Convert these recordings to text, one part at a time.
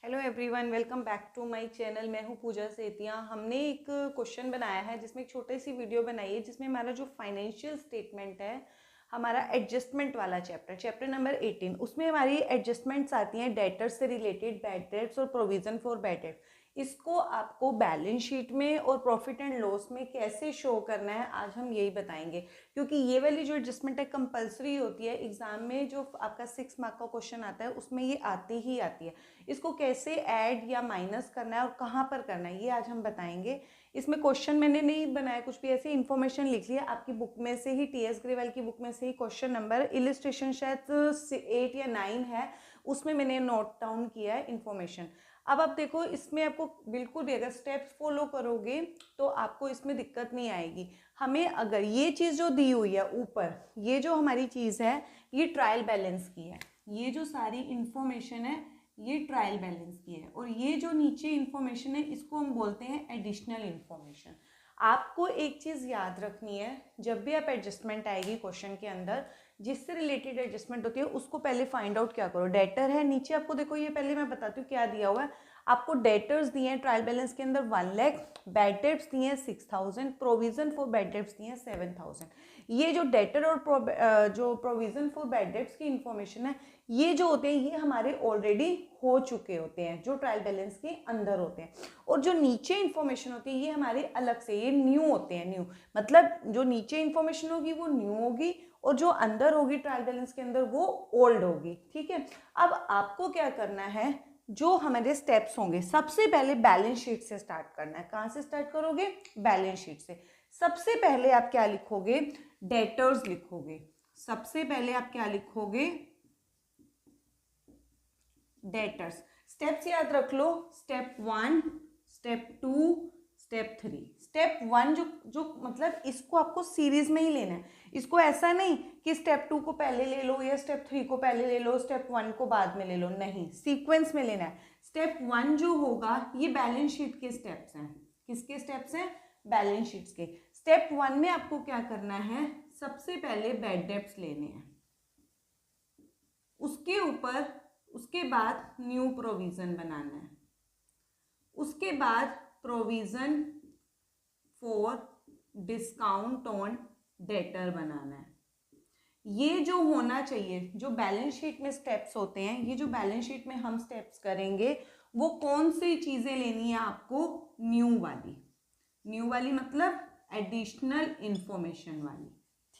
Hello everyone, welcome back to my channel. मैं हूं पूजा सेतिया। हमने एक क्वेश्चन बनाया है जिसमें एक छोटी सी वीडियो बनाई है जिसमें हमारा जो फाइनेंशियल स्टेटमेंट है, हमारा एडजस्टमेंट वाला चैप्टर नंबर 18, उसमें हमारी एडजस्टमेंट्स आती हैं डेटर्स से रिलेटेड, बैड डेट्स और प्रोविजन फॉर बैड डेट। इसको आपको बैलेंस शीट में और प्रॉफिट एंड लॉस में कैसे शो करना है आज हम यही बताएंगे, क्योंकि ये वाली जो एडजस्टमेंट है कंपलसरी होती है। एग्जाम में जो आपका 6 मार्क का क्वेश्चन आता है उसमें ये आती ही आती है। इसको कैसे ऐड या माइनस करना है और कहाँ पर करना है ये आज हम बताएंगे। इसमें क्वेश्चन मैंने नहीं बनाया कुछ भी, ऐसे इन्फॉर्मेशन लिख लिया आपकी बुक में से ही, टीएस ग्रेवाल की बुक में से ही क्वेश्चन नंबर इलिस्ट्रेशन शायद 8 या 9 है, उसमें मैंने नोट डाउन किया है इन्फॉर्मेशन। अब आप देखो, इसमें आपको बिल्कुल भी अगर स्टेप्स फॉलो करोगे तो आपको इसमें दिक्कत नहीं आएगी। हमें अगर ये चीज़ जो दी हुई है ऊपर, ये जो हमारी चीज़ है ये ट्रायल बैलेंस की है, ये जो सारी इंफॉर्मेशन है ये ट्रायल बैलेंस की है, और ये जो नीचे इंफॉर्मेशन है इसको हम बोलते हैं एडिशनल इंफॉर्मेशन। आपको एक चीज़ याद रखनी है, जब भी आप एडजस्टमेंट आएगी क्वेश्चन के अंदर, जिससे रिलेटेड एडजस्टमेंट होती है उसको पहले फाइंड आउट क्या करो। डेटर है नीचे, आपको देखो ये पहले मैं बताती हूँ क्या दिया हुआ है। आपको डेटर्स दिए हैं ट्रायल बैलेंस के अंदर 1 लाख, बैड डेट्स दिए हैं 6000, प्रोविजन फॉर बैड डेट्स दिए हैं 7000। ये जो डेटर और जो प्रोविजन फॉर बैड डेट्स की इंफॉर्मेशन है, ये जो होते हैं ये हमारे ऑलरेडी हो चुके होते हैं, जो ट्रायल बैलेंस के अंदर होते हैं। और जो नीचे इंफॉर्मेशन होती है ये हमारे अलग से, ये न्यू होते हैं। न्यू मतलब जो नीचे इंफॉर्मेशन होगी वो न्यू होगी, और जो अंदर होगी ट्रायल बैलेंस के अंदर वो ओल्ड होगी। ठीक है, अब आपको क्या करना है, जो हमारे स्टेप्स होंगे, सबसे पहले बैलेंस शीट से स्टार्ट करना है। कहाँ से स्टार्ट करोगे? बैलेंस शीट से। सबसे पहले आप क्या लिखोगे? डेटर्स लिखोगे। सबसे पहले आप क्या लिखोगे? डेटर्स। स्टेप्स याद रख लो, स्टेप 1, स्टेप 2, स्टेप 3। स्टेप 1 जो मतलब इसको आपको सीरीज में ही लेना है। इसको ऐसा नहीं कि स्टेप 2 को पहले ले लो या स्टेप 3 को पहले ले लो, स्टेप 1 को बाद में ले लो, नहीं, सीक्वेंस में लेना है। स्टेप 1 जो होगा ये बैलेंस शीट के स्टेप्स हैं। किसके स्टेप्स हैं? बैलेंस शीट्स के। स्टेप 1 में आपको क्या करना है? सबसे पहले बैड डेट्स लेने हैं, उसके बाद न्यू प्रोविजन बनाना है, उसके बाद provision for discount on debtor बनाना है। ये जो होना चाहिए, जो बैलेंस शीट में स्टेप्स होते हैं, ये जो बैलेंस शीट में हम स्टेप्स करेंगे वो कौन सी चीजें लेनी है आपको? न्यू वाली। न्यू वाली मतलब एडिशनल इंफॉर्मेशन वाली।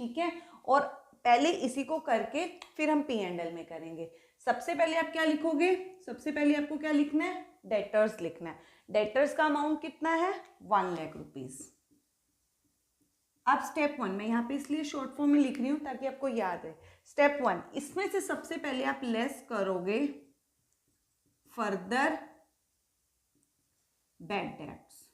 ठीक है, और पहले इसी को करके फिर हम P&L में करेंगे। सबसे पहले आप क्या लिखोगे? सबसे पहले आपको क्या लिखना है? डेटर्स लिखना है। डेटर्स का अमाउंट कितना है? 1 लाख रुपीज। अब स्टेप 1 मैं यहाँ पे इसलिए शॉर्ट फॉर्म में लिख रही हूँ ताकि आपको याद है। स्टेप 1, इसमें से सबसे पहले आप लेस करोगे फर्दर बैड डेट्स।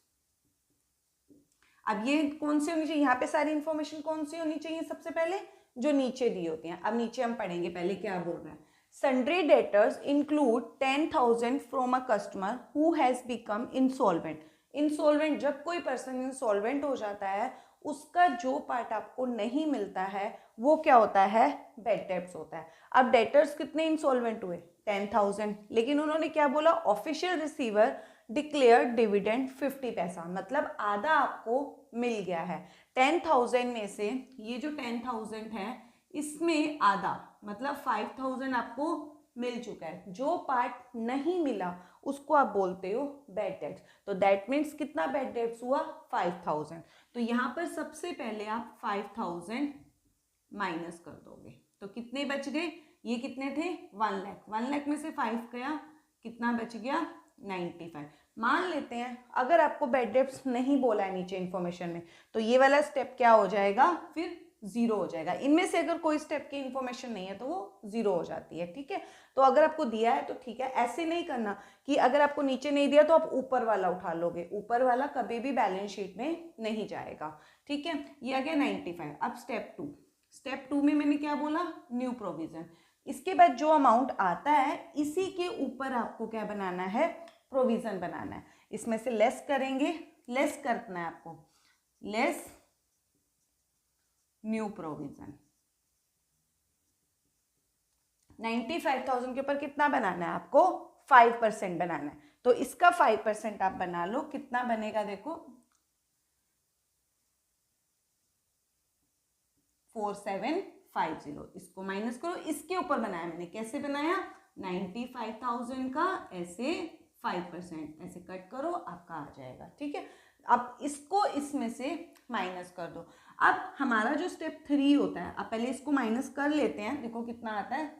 अब ये कौन सी होनी चाहिए? यहाँ पे सारी इंफॉर्मेशन कौन सी होनी चाहिए? सबसे पहले जो नीचे दी होती हैं। अब नीचे हम पढ़ेंगे पहले क्या बोल रहा है। Sundry debtors include 10,000 from a customer who has become insolvent. Insolvent, जब कोई पर्सन इंसॉल्वेंट हो जाता है उसका जो पार्ट आपको नहीं मिलता है वो क्या होता है? बैड डेट्स होता है। अब डेटर्स कितने इंसॉल्वेंट हुए? 10,000, लेकिन उन्होंने क्या बोला? ऑफिशियल रिसीवर डिक्लेयर डिविडेंड 50 पैसा, मतलब आधा आपको मिल गया है। 10,000 में से ये जो 10,000 है इसमें आधा मतलब 5,000 आपको मिल चुका है। जो पार्ट नहीं मिला उसको आप बोलते हो बैड डेट्स। तो दैट मीन्स कितना बैड डेट्स हुआ? 5,000। तो यहाँ पर सबसे पहले आप 5,000 माइनस कर दोगे तो कितने बच गए? ये कितने थे? 1 लाख। 1 लाख में से 5 गया, कितना बच गया? 95। मान लेते हैं अगर आपको बैड डेट्स नहीं बोला है नीचे इंफॉर्मेशन में, तो ये वाला स्टेप क्या हो जाएगा? फिर 0 हो जाएगा। इनमें से अगर कोई स्टेप की इंफॉर्मेशन नहीं है तो वो 0 हो जाती है। ठीक है, तो अगर आपको दिया है तो ठीक है। ऐसे नहीं करना कि अगर आपको नीचे नहीं दिया तो आप ऊपर वाला उठा लोगे, ऊपर वाला कभी भी बैलेंस शीट में नहीं जाएगा। ठीक है, ये आ गया 95। अब स्टेप 2। स्टेप 2 में मैंने क्या बोला? New provision. इसके बाद जो अमाउंट आता है इसी के ऊपर आपको क्या बनाना है? प्रोविजन बनाना है। इसमें से लेस करेंगे, लेस करना है आपको, लेस न्यू प्रोविजन। 95,000 के ऊपर कितना बनाना है आपको? 5% बनाना है। तो इसका 5% आप बना लो, कितना बनेगा देखो 4750। इसको माइनस करो, इसके ऊपर बनाया मैंने, कैसे बनाया 95,000 का ऐसे 5% ऐसे कट करो, आपका आ जाएगा। ठीक है, अब इसको इसमें से माइनस कर दो। अब हमारा जो स्टेप 3 होता है, अब पहले इसको माइनस कर लेते हैं, देखो कितना आता है,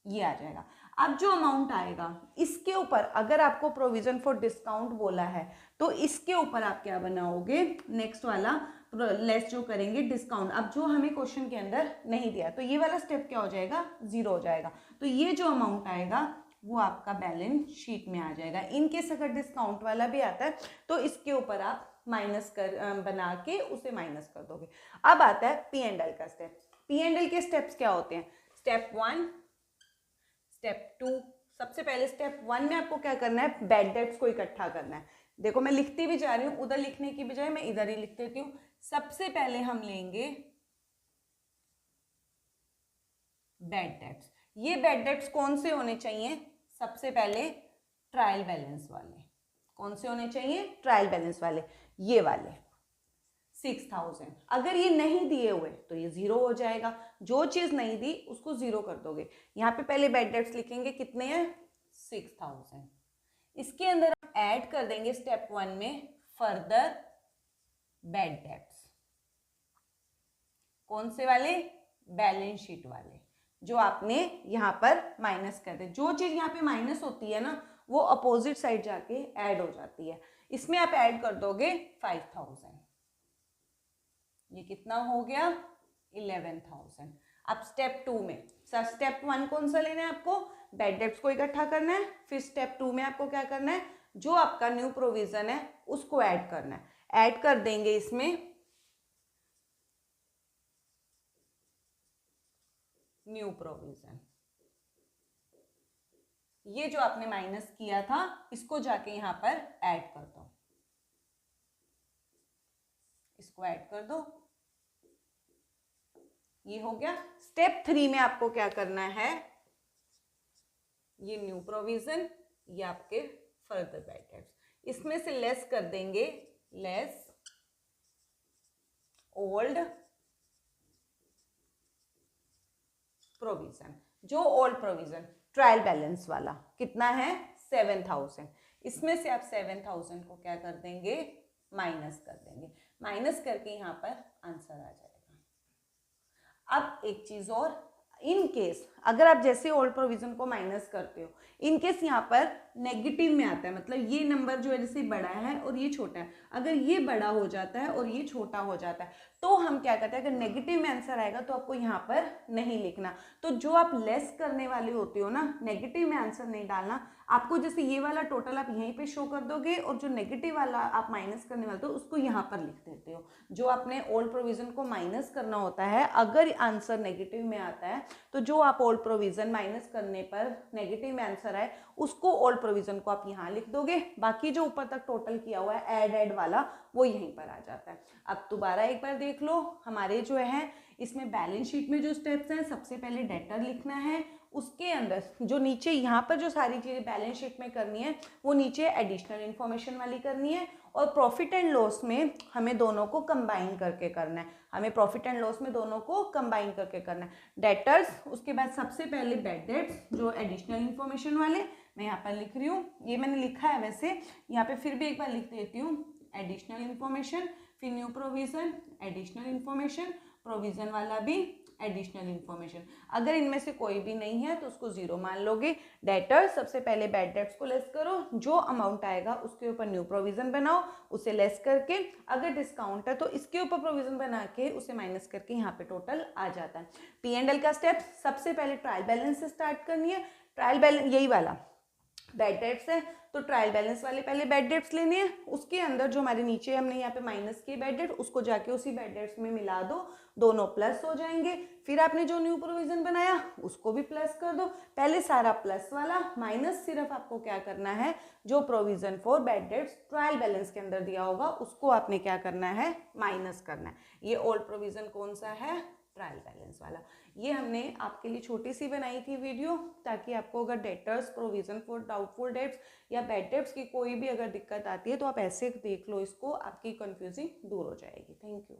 ये आ जाएगा। अब जो अमाउंट आएगा इसके ऊपर अगर आपको प्रोविजन फॉर डिस्काउंट बोला है तो इसके ऊपर आप क्या बनाओगे, नेक्स्ट वाला लेस जो करेंगे डिस्काउंट। अब जो हमें क्वेश्चन के अंदर नहीं दिया तो ये वाला स्टेप क्या हो जाएगा, 0 हो जाएगा। तो ये जो अमाउंट आएगा वो आपका बैलेंस शीट में आ जाएगा। इनकेस अगर डिस्काउंट वाला भी आता है तो इसके ऊपर आप माइनस कर बना के उसे माइनस कर दोगे। अब आता है P&L का स्टेप। P&L के स्टेप्स क्या होते हैं, स्टेप 1, स्टेप 2। सबसे पहले स्टेप 1 में आपको क्या करना है, बैड डेट्स को इकट्ठा करना है। देखो मैं लिखती भी जा रही हूँ, उधर लिखने की बजाय मैं इधर ही लिख देती हूँ। सबसे पहले हम लेंगे बैड डेट्स। ये बैड डेट्स कौन से होने चाहिए, सबसे पहले ट्रायल बैलेंस वाले। कौन से होने चाहिए, ट्रायल बैलेंस वाले, ये वाले 6000। अगर ये नहीं दिए हुए तो ये 0 हो जाएगा। जो चीज नहीं दी उसको 0 कर दोगे। यहाँ पे पहले बैड डेट्स लिखेंगे, कितने हैं 6000। इसके अंदर हम ऐड कर देंगे स्टेप 1 में फर्दर बैड डेट्स। कौन से वाले, बैलेंस शीट वाले, जो आपने यहाँ पर माइनस कर दे। जो चीज यहाँ पे माइनस होती है ना वो अपोजिट साइड जाके ऐड हो जाती है। इसमें आप ऐड कर दोगे 5000। ये कितना हो गया 11,000। अब स्टेप 2 में, सर स्टेप 1 कौन सा लेना है आपको, बैड डेट्स को इकट्ठा करना है। फिर स्टेप 2 में आपको क्या करना है, जो आपका न्यू प्रोविजन है उसको ऐड करना है। ऐड कर देंगे इसमें न्यू प्रोविजन। ये जो आपने माइनस किया था इसको जाके यहां पर ऐड कर दो, इसको ऐड कर दो, ये हो गया। स्टेप 3 में आपको क्या करना है, ये न्यू प्रोविजन, ये आपके फर्दर बैड डेट्स, इसमें से लेस कर देंगे, लेस ओल्ड प्रोविजन। जो ओल्ड प्रोविजन ट्रायल बैलेंस वाला कितना है 7000। इसमें से आप 7000 को क्या कर देंगे, माइनस कर देंगे। माइनस करके यहां पर आंसर आ जाएगा। अब एक चीज और, इन केस अगर आप जैसे ओल्ड प्रोविजन को माइनस करते हो, इन केस यहाँ पर नेगेटिव में आता है, मतलब ये नंबर जो है जैसे बड़ा है और ये छोटा है, अगर ये बड़ा हो जाता है और ये छोटा हो जाता है तो हम क्या करते हैं, अगर नेगेटिव में आंसर आएगा तो आपको यहाँ पर नहीं लिखना। तो जो आप लेस करने वाले होते हो ना, नेगेटिव में आंसर नहीं डालना आपको। जैसे ये वाला टोटल आप यहीं पे शो कर दोगे और जो नेगेटिव वाला आप माइनस करने वाले हो उसको यहाँ पर लिख देते हो। जो आपने ओल्ड प्रोविजन को माइनस करना होता है, अगर आंसर नेगेटिव में आता है तो जो आप ओल्ड प्रोविजन माइनस करने पर नेगेटिव में आंसर आए उसको ओल्ड प्रोविजन को आप यहाँ लिख दोगे। बाकी जो ऊपर तक टोटल किया हुआ है ऐड वाला वो यहीं पर आ जाता है। अब दोबारा एक बार देख लो, हमारे जो है इसमें बैलेंस शीट में जो स्टेप्स हैं, सबसे पहले डेटर लिखना है, उसके अंदर जो नीचे यहाँ पर जो सारी चीज़ें बैलेंस शीट में करनी है वो नीचे एडिशनल इन्फॉर्मेशन वाली करनी है। और प्रॉफिट एंड लॉस में हमें दोनों को कंबाइन करके करना है, हमें प्रॉफिट एंड लॉस में दोनों को कंबाइन करके करना है। डेटर्स, उसके बाद सबसे पहले बैड डेट्स जो एडिशनल इन्फॉर्मेशन वाले, मैं यहाँ पर लिख रही हूँ, ये मैंने लिखा है वैसे, यहाँ पे फिर भी एक बार लिख देती हूँ, एडिशनल इन्फॉर्मेशन, फिर new provision, additional information, provision वाला भी एडिशनल इन्फॉर्मेशन। अगर इनमें से कोई भी नहीं है तो उसको 0 मान लोगे। डेटर्स, सबसे पहले बैड डेट्स को लेस करो, जो अमाउंट आएगा उसके ऊपर न्यू प्रोविजन बनाओ, उसे लेस करके, अगर डिस्काउंट है तो इसके ऊपर प्रोविजन बना के उसे माइनस करके यहाँ पे टोटल आ जाता है। P&L का स्टेप, सबसे पहले ट्रायल बैलेंस से स्टार्ट करनी है। ट्रायल बैलेंस यही वाला बैड डेट्स है तो ट्रायल बैलेंस वाले पहले बैड डेट्स लेने हैं, उसके अंदर जो हमारे नीचे हमने यहाँ पे माइनस किए बैड डेट उसको जाके उसी बैड डेट्स में मिला दो, दोनों प्लस हो जाएंगे। फिर आपने जो न्यू प्रोविजन बनाया उसको भी प्लस कर दो, पहले सारा प्लस वाला, माइनस सिर्फ आपको क्या करना है, जो provision for bad debts trial balance के अंदर दिया होगा उसको आपने क्या करना है, माइनस करना है। ये ओल्ड प्रोविजन कौन सा है, ट्रायल बैलेंस वाला। ये हमने आपके लिए छोटी सी बनाई थी वीडियो, ताकि आपको अगर debtors, provision for doubtful debts या बैड डेट्स की कोई भी अगर दिक्कत आती है तो आप ऐसे देख लो इसको, आपकी कंफ्यूजिंग दूर हो जाएगी। Thank you.